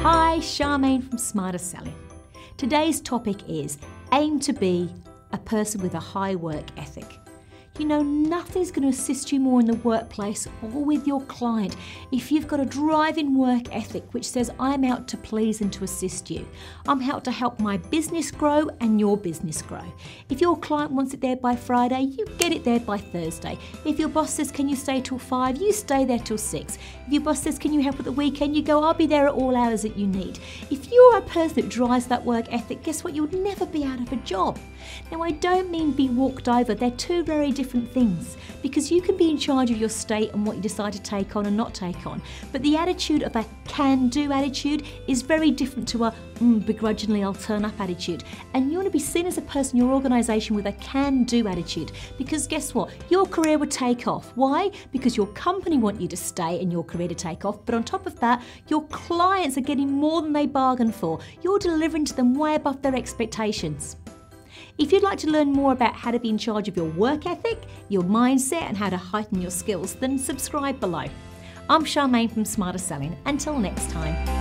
Hi, Charmaine from Smarter Selling. Today's topic is aim to be a person with a high work ethic. You know, nothing's going to assist you more in the workplace or with your client if you've got a driving work ethic which says, I'm out to please and to assist you. I'm out to help my business grow and your business grow. If your client wants it there by Friday, you get it there by Thursday. If your boss says, can you stay till 5, you stay there till 6. If your boss says, can you help at the weekend, you go, I'll be there at all hours that you need. If you're a person that drives that work ethic, guess what? You'll never be out of a job. Now, I don't mean be walked over. They're two very different things, because you can be in charge of your state and what you decide to take on and not take on. But the attitude of a can-do attitude is very different to a begrudgingly I'll turn up attitude. And you want to be seen as a person in your organisation with a can-do attitude, because guess what? Your career would take off. Why? Because your company want you to stay and your career to take off. But on top of that, your clients are getting more than they bargained for. You're delivering to them way above their expectations. If you'd like to learn more about how to be in charge of your work ethic, your mindset, and how to heighten your skills, then subscribe below. I'm Charmaine from Smarter Selling. Until next time.